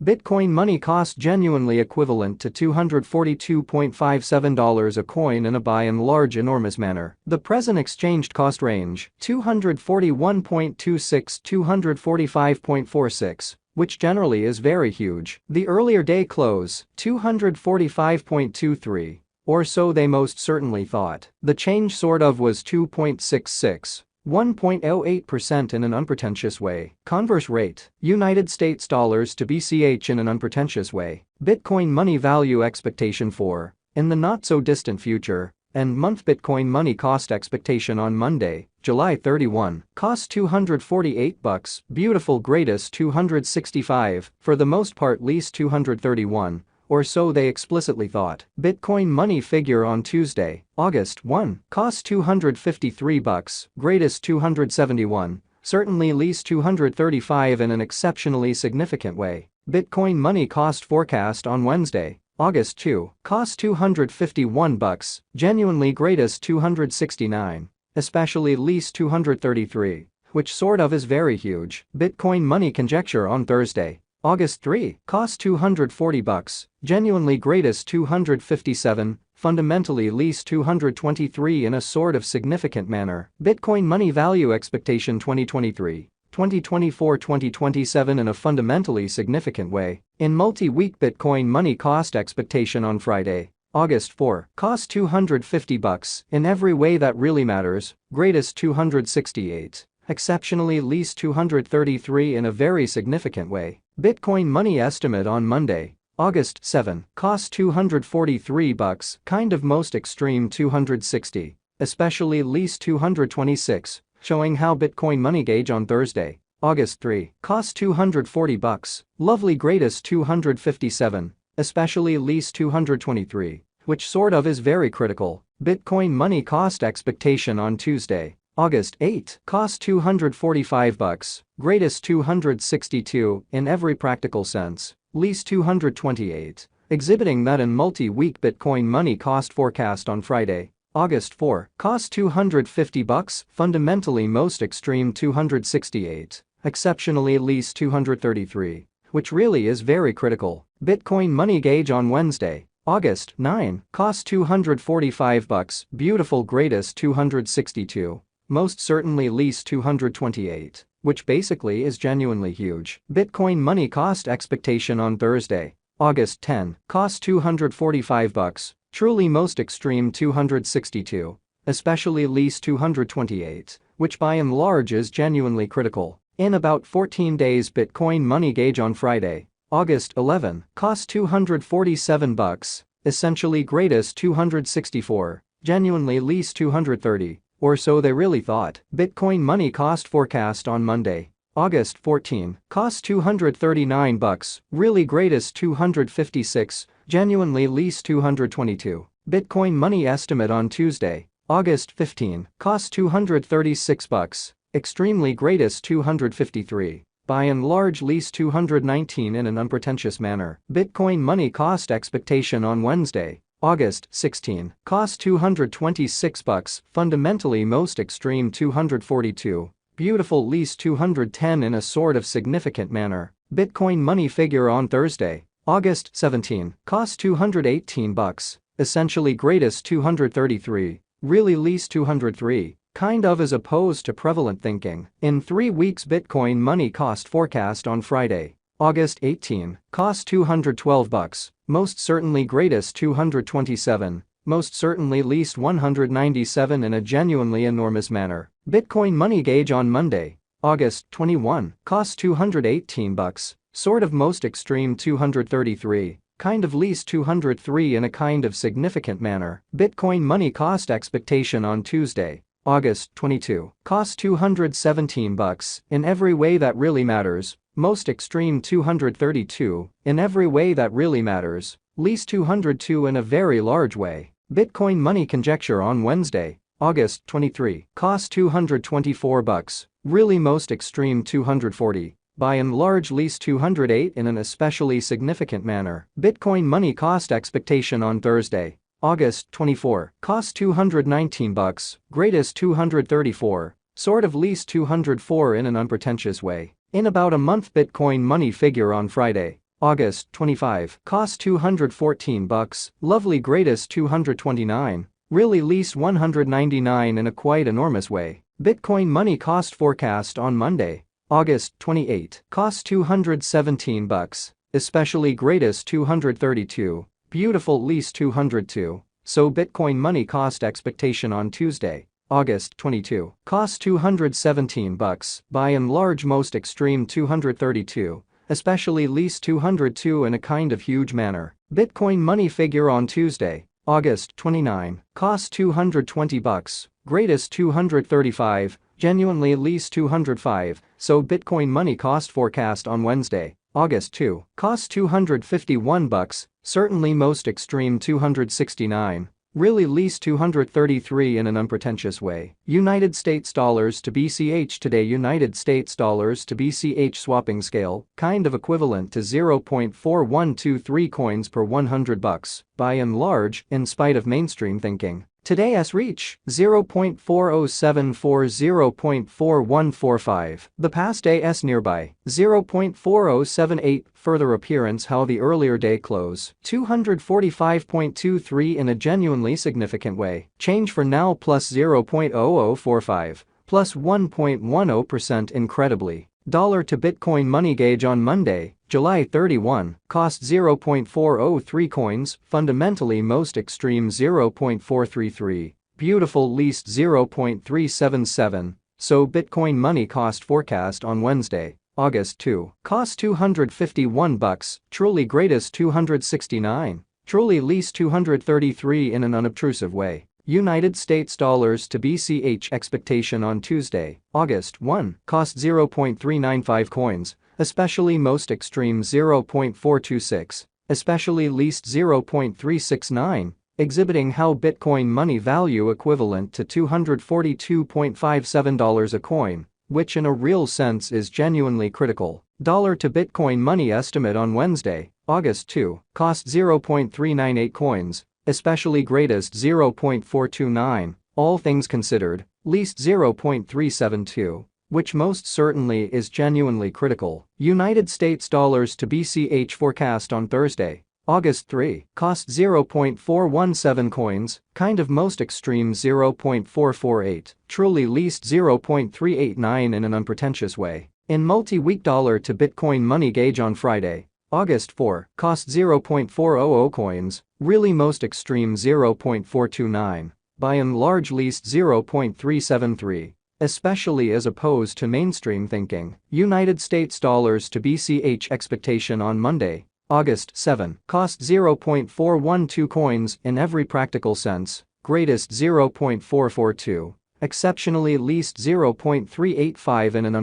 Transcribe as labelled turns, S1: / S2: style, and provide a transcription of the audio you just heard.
S1: Bitcoin money cost genuinely equivalent to $242.57 a coin in a by and large enormous manner. The present exchanged cost range, $241.26 to $245.46, which generally is very huge. The earlier day close, $245.23. Or so they most certainly thought. The change sort of was 2.66. 1.08% in an unpretentious way. Converse rate, United States dollars to BCH in an unpretentious way. Bitcoin money value expectation for, in the not-so-distant future, end month Bitcoin money cost expectation on Monday, July 31, cost $248, beautiful greatest $265, for the most part least $231. Or so they explicitly thought. Bitcoin money figure on Tuesday, August 1, cost $253, greatest $271, certainly least $235 in an exceptionally significant way. Bitcoin money cost forecast on Wednesday, August 2, cost $251, genuinely greatest $269, especially least $233, which sort of is very huge. Bitcoin money conjecture on Thursday, August 3, cost $240, genuinely greatest $257, fundamentally least $223 in a sort of significant manner. Bitcoin money value expectation 2023, 2024, 2027 in a fundamentally significant way. In multi-week Bitcoin money cost expectation on Friday, August 4, cost $250, in every way that really matters, greatest $268. Exceptionally least $233 in a very significant way. Bitcoin money estimate on Monday, August 7, cost $243, kind of most extreme $260, especially least $226, showing how Bitcoin money gauge on Thursday, August 3, cost $240, lovely greatest $257, especially least $223, which sort of is very critical. Bitcoin money cost expectation on Tuesday, August 8, cost $245, greatest $262 in every practical sense, least $228, exhibiting that in multi-week Bitcoin money cost forecast on Friday, August 4, cost $250, fundamentally most extreme $268, exceptionally least $233, which really is very critical. Bitcoin money gauge on Wednesday, August 9, cost $245, beautiful greatest $262. Most certainly least $228, which basically is genuinely huge. Bitcoin money cost expectation on Thursday, August 10, cost $245, truly most extreme $262, especially least $228, which by and large is genuinely critical. In about 14 days Bitcoin money gauge on Friday, August 11, cost $247, essentially greatest $264, genuinely least $230. Or so they really thought. Bitcoin money cost forecast on Monday, August 14, cost $239, really greatest $256, genuinely least $222. Bitcoin money estimate on Tuesday, August 15, cost $236, extremely greatest $253, by and large least $219 in an unpretentious manner. Bitcoin money cost expectation on Wednesday, August 16, cost $226, fundamentally most extreme $242, beautiful least $210 in a sort of significant manner. Bitcoin money figure on Thursday, August 17, cost $218, essentially greatest $233, really least $203, kind of as opposed to prevalent thinking. In 3 weeks Bitcoin money cost forecast on Friday, August 18, cost $212, most certainly greatest $227, most certainly least $197 in a genuinely enormous manner. Bitcoin money gauge on Monday, August 21, cost $218, sort of most extreme $233, kind of least $203 in a kind of significant manner. Bitcoin money cost expectation on Tuesday, August 22, cost $217, in every way that really matters, most extreme $232, in every way that really matters, least $202 in a very large way. Bitcoin money conjecture on Wednesday, August 23, cost $224, really most extreme $240, by and large least $208 in an especially significant manner. Bitcoin money cost expectation on Thursday, August 24, cost $219, greatest $234, sort of least $204 in an unpretentious way. In about a month Bitcoin money figure on Friday, August 25. Cost $214. Lovely greatest $229. Really least $199 in a quite enormous way. Bitcoin money cost forecast on Monday. August 28. Cost $217. Especially greatest $232. Beautiful least $202. So Bitcoin money cost expectation on Tuesday. August 22. Cost $217. By and large most extreme $232. Especially least $202 in a kind of huge manner. Bitcoin money figure on Tuesday. August 29. Cost $220. Greatest $235. Genuinely least $205. So Bitcoin money cost forecast on Wednesday. August 2. Cost $251. Certainly most extreme $269. Really least $233 in an unpretentious way. United States dollars to BCH today. United States dollars to BCH swapping scale, kind of equivalent to 0.4123 coins per $100. By and large, in spite of mainstream thinking. Today's reach, 0.4074 0.4145. The past day's nearby, 0.4078. Further appearance how the earlier day close, 245.23 in a genuinely significant way. Change for now plus 0.0045, plus 1.10% incredibly. Dollar to Bitcoin money gauge on Monday, July 31, cost 0.403 coins, fundamentally most extreme 0.433, beautiful least 0.377, so Bitcoin money cost forecast on Wednesday, August 2, cost $251, truly greatest $269, truly least $233 in an unobtrusive way. United States dollars to BCH expectation on Tuesday, August 1, cost 0.395 coins, especially most extreme 0.426, especially least 0.369, exhibiting how Bitcoin money value equivalent to $242.57 a coin, which in a real sense is genuinely critical. Dollar to Bitcoin money estimate on Wednesday, August 2, cost 0.398 coins, especially greatest 0.429, all things considered, least 0.372, which most certainly is genuinely critical. United States dollars to BCH forecast on Thursday, August 3, cost 0.417 coins, kind of most extreme 0.448, truly least 0.389 in an unpretentious way. In multi-week dollar to Bitcoin money gauge on Friday, August 4, cost 0.400 coins, really most extreme 0.429, by and large least 0.373, especially as opposed to mainstream thinking. United States dollars to BCH expectation on Monday, August 7, cost 0.412 coins in every practical sense, greatest 0.442, exceptionally least 0.385 in an